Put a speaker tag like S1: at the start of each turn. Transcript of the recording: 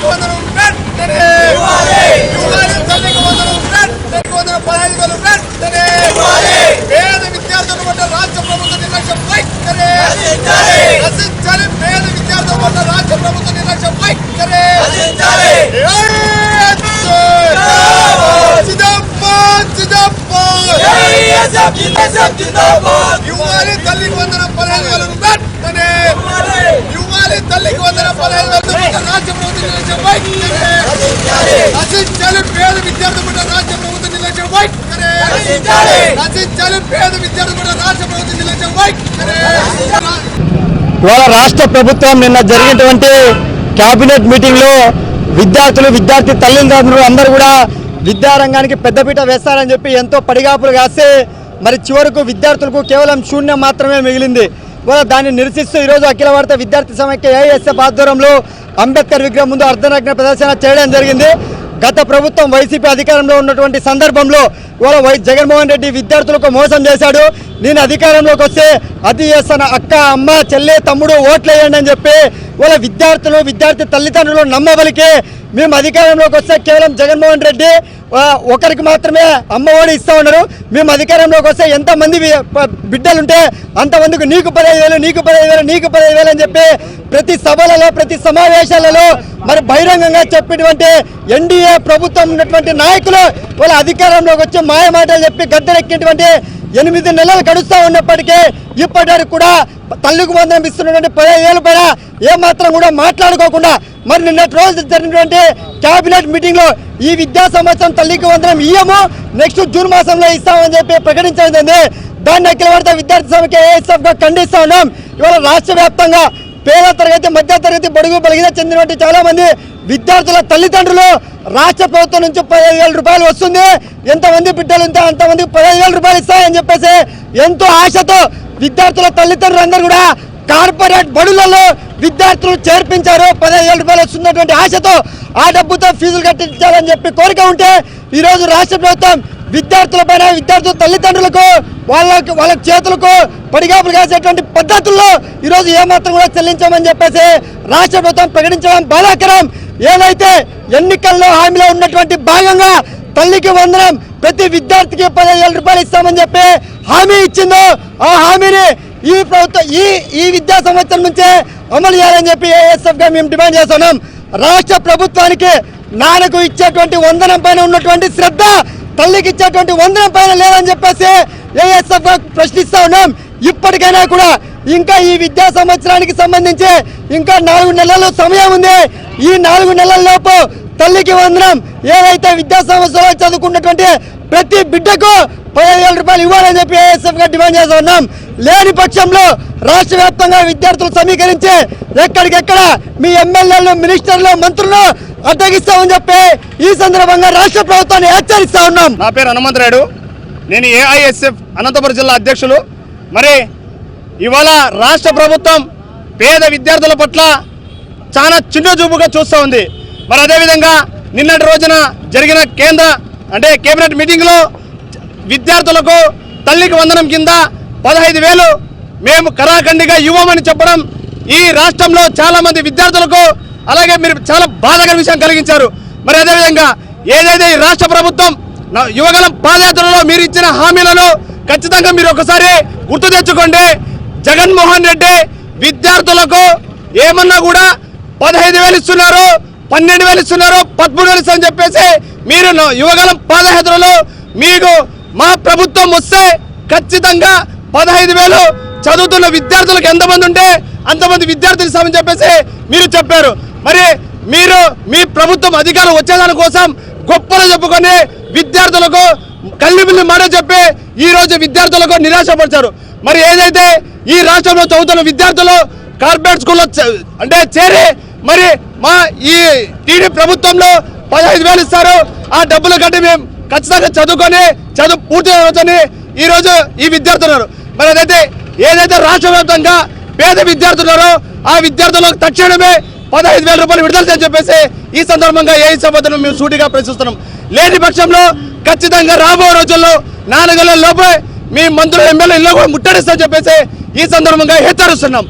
S1: తల్లికి వందనం వెంటనే తల్లికి వందనం వెంటనే 15,000 వెంటనే పేద విద్యార్థుల పట్ల రాష్ట్ర ప్రభుత్వ నిర్లక్ష్యం వైఖరి రచించాలి. పేద విద్యార్థుల పట్ల రాష్ట్ర ప్రభుత్వ నిర్లక్ష్యం వైఖరి ఇవ్వాలి. తల్లికి వందనం 15,000 వెంటనే ఇవ్వాలి. తల్లికి వందనం 15,000 రాష్ట్ర ప్రభుత్వ నిర్లక్ష్యం వైఖరి రచించాలి. పేద విద్యార్థుల పట్ల రాష్ట్ర ప్రభుత్వ నిర్లక్ష్యం వైఖరి రచించాలి. పేద విద్యార్థుల పట్ల రాష్ట్ర ప్రభుత్వ నిర్లక్ష్యం వైఖరి.
S2: ఇవాళ రాష్ట్ర ప్రభుత్వం నిన్న జరిగినటువంటి కేబినెట్ మీటింగ్ లో విద్యార్థి తల్లిదండ్రులు అందరూ కూడా విద్యారంగానికి పెద్దపీట వేస్తారని చెప్పి ఎంతో పడిగాపులు కాస్తే మరి చివరకు విద్యార్థులకు కేవలం శూన్యం మాత్రమే మిగిలింది. దాన్ని నిరసిస్తూ ఈరోజు అఖిల భారత విద్యార్థి సమైక్య ఏఐఎస్ఎఫ్ ఆధ్వర్యంలో అంబేద్కర్ విగ్రహం ముందు అర్ధనగ్న ప్రదర్శన చేయడం జరిగింది. గత ప్రభుత్వం వైసీపీ అధికారంలో ఉన్నటువంటి సందర్భంలో ఇవాళ జగన్మోహన్ రెడ్డి విద్యార్థులకు మోసం చేశాడు. నేను అధికారంలోకి వస్తే అది చేస్తాను, అక్క అమ్మ చెల్లె తమ్ముడు ఓట్లు వేయండి అని చెప్పి ఇవాళ విద్యార్థి తల్లిదండ్రులు నమ్మబలికి మేము అధికారంలోకి వస్తే కేవలం జగన్మోహన్ రెడ్డి ఒకరికి మాత్రమే అమ్మఒడి ఇస్తూ ఉన్నారు. మేము అధికారంలోకి వస్తే ఎంతమంది బిడ్డలుంటే అంతమందికి నీకు 15,000 అని చెప్పి ప్రతి సభలలో ప్రతి సమావేశాలలో మరి బహిరంగంగా చెప్పినటువంటి ఎన్డీఏ ప్రభుత్వం ఉన్నటువంటి నాయకులు వాళ్ళ అధికారంలోకి వచ్చి మాయ మాటలు చెప్పి గద్దెనెక్కినటువంటి 8 నెలలు గడుస్తూ ఉన్నప్పటికీ ఇప్పటివరకు కూడా తల్లికి వందనం ఇస్తున్నటువంటి 15,000 పైన ఏమాత్రం కూడా మాట్లాడుకోకుండా మరి నిన్నటి రోజు జరిగినటువంటి కేబినెట్ మీటింగ్ లో ఈ విద్యా సంవత్సరం తల్లికి వందనం ఇయ్యము, నెక్స్ట్ జూన్ మాసంలో ఇస్తామని చెప్పి ప్రకటించడం జరిగింది. దాన్ని అఖిల భారత విద్యార్థి సమైక్య ఏఐఎస్ఎఫ్ గా ఖండిస్తా ఉన్నాం. ఇవాళ రాష్ట్ర వ్యాప్తంగా పేద తరగతి మధ్య తరగతి బడుగు బలిగిన చెందినటువంటి చాలా మంది విద్యార్థుల తల్లిదండ్రులు రాష్ట్ర ప్రభుత్వం నుంచి 15,000 రూపాయలు వస్తుంది, ఎంతమంది బిడ్డలు ఉంటే అంతమందికి 15,000 రూపాయలు ఇస్తాయని చెప్పేసి ఎంతో ఆశతో విద్యార్థుల తల్లిదండ్రులందరూ కూడా కార్పొరేట్ బడులలో విద్యార్థులు చేర్పించారు. 15,000 రూపాయలు వస్తున్నటువంటి ఆశతో ఆ డబ్బుతో ఫీజులు కట్టించాలని చెప్పి కోరిక ఉంటే ఈరోజు రాష్ట్ర ప్రభుత్వం విద్యార్థుల పైన విద్యార్థుల తల్లిదండ్రులకు వాళ్ళ చేతులకు పడిగాపులు కాసేటువంటి పద్ధతుల్లో ఈరోజు ఏమాత్రం కూడా చెల్లించామని చెప్పేసి రాష్ట్ర ప్రభుత్వం ప్రకటించడం బాధాకరం. ఏదైతే ఎన్నికల్లో హామీలో ఉన్నటువంటి భాగంగా తల్లికి వందనం ప్రతి విద్యార్థికి 15,000 రూపాయలు ఇస్తామని చెప్పి హామీ ఇచ్చిందో ఆ హామీని ఈ ప్రభుత్వం ఈ విద్యా సంవత్సరం నుంచే అమలు చేయాలని చెప్పి ఏఎస్ఎఫ్ గా మేము డిమాండ్ చేస్తున్నాం. రాష్ట్ర ప్రభుత్వానికి నాన్నకు ఇచ్చేటువంటి వందనం పైన ఉన్నటువంటి శ్రద్ధ తల్లికి ఇచ్చేటువంటి వందనం పైన లేదని చెప్పేసి ఏఎస్ఎఫ్ గా ప్రశ్నిస్తా ఉన్నాం. ఇప్పటికైనా కూడా ఇంకా ఈ విద్యా సంవత్సరానికి సంబంధించి ఇంకా 4 నెలలు సమయం ఉంది. ఈ 4 నెలల లోపు తల్లికి వందనం ఏదైతే విద్యా సంవత్సరాలు చదువుకున్నటువంటి ప్రతి బిడ్డకు 15,000 రూపాయలు ఇవ్వాలని చెప్పి ఏఎస్ఎఫ్ గా డిమాండ్ చేస్తా ఉన్నాం. లేని పక్షంలో రాష్ట్ర వ్యాప్తంగా విద్యార్థులు సమీకరించి ఎక్కడికెక్కడ మీ ఎమ్మెల్యేలు మినిస్టర్లు మంత్రులు అడ్డగిస్తామని చెప్పి ఈ సందర్భంగా రాష్ట్ర ప్రభుత్వాన్ని హెచ్చరిస్తా ఉన్నాం.
S3: నా పేరు హనుమంతరాయుడు, నేను ఏఐఎస్ఎఫ్ అనంతపురం జిల్లా అధ్యక్షులు. మరి ఇవాళ రాష్ట్ర ప్రభుత్వం పేద విద్యార్థుల పట్ల చాలా చిన్న చూపుగా చూస్తూ ఉంది. మరి అదేవిధంగా నిన్నటి రోజున జరిగిన కేబినెట్ మీటింగ్లో విద్యార్థులకు తల్లికి వందనం కింద 15,000 మేము కరాఖండిగా ఇవ్వమని చెప్పడం ఈ రాష్ట్రంలో చాలా మంది విద్యార్థులకు అలాగే మీరు చాలా బాధాకర విషయం కలిగించారు. మరి అదేవిధంగా ఏదైతే ఈ రాష్ట్ర ప్రభుత్వం యువగలం పాదయాత్రలో మీరు ఇచ్చిన హామీలను ఖచ్చితంగా మీరు ఒకసారి గుర్తు తెచ్చుకోండి. జగన్మోహన్ రెడ్డి విద్యార్థులకు ఏమన్నా కూడా 15,000 ఇస్తున్నారు, 12,000 ఇస్తున్నారు, 13,000 ఇస్తారని చెప్పేసి మీరు యువగలం పాదయాత్రలో మీకు మా ప్రభుత్వం వస్తే ఖచ్చితంగా 15,000 చదువుతున్న విద్యార్థులకు ఎంతమంది ఉంటే అంతమంది విద్యార్థులు ఇస్తామని చెప్పేసి మీరు చెప్పారు. మరి మీరు మీ ప్రభుత్వం అధికారం వచ్చేదాని కోసం గొప్పలు చెప్పుకొని విద్యార్థులకు కల్లిబిల్లి మాట చెప్పి ఈ రోజు విద్యార్థులకు నిరాశపరిచారు. మరి ఏదైతే ఈ రాష్ట్రంలో చదువుతున్న విద్యార్థులు కార్పొరేట్ స్కూల్లో చేరి మరి మా ఈ టీడీ ప్రభుత్వంలో 15,000 ఇస్తారు, ఆ డబ్బులు కట్టి మేము ఖచ్చితంగా చదువుకొని పూర్తి అవుతుంది ఈ రోజు ఈ విద్యార్థులు. మరి ఏదైతే రాష్ట్ర వ్యాప్తంగా పేద విద్యార్థులున్నారో ఆ విద్యార్థులకు తక్షణమే 15,000 రూపాయలు విడుదల చేయని చెప్పేసి ఈ సందర్భంగా ఏ సభను మేము సూటిగా ప్రశ్నిస్తున్నాం. లేని పక్షంలో ఖచ్చితంగా రాబో రోజుల్లో 4 నెలల లోపే మీ మంత్రులు ఎమ్మెల్యే ఇల్లు కూడా ముట్టడిస్తామని చెప్పేసి ఈ సందర్భంగా హెచ్చరిస్తున్నాం.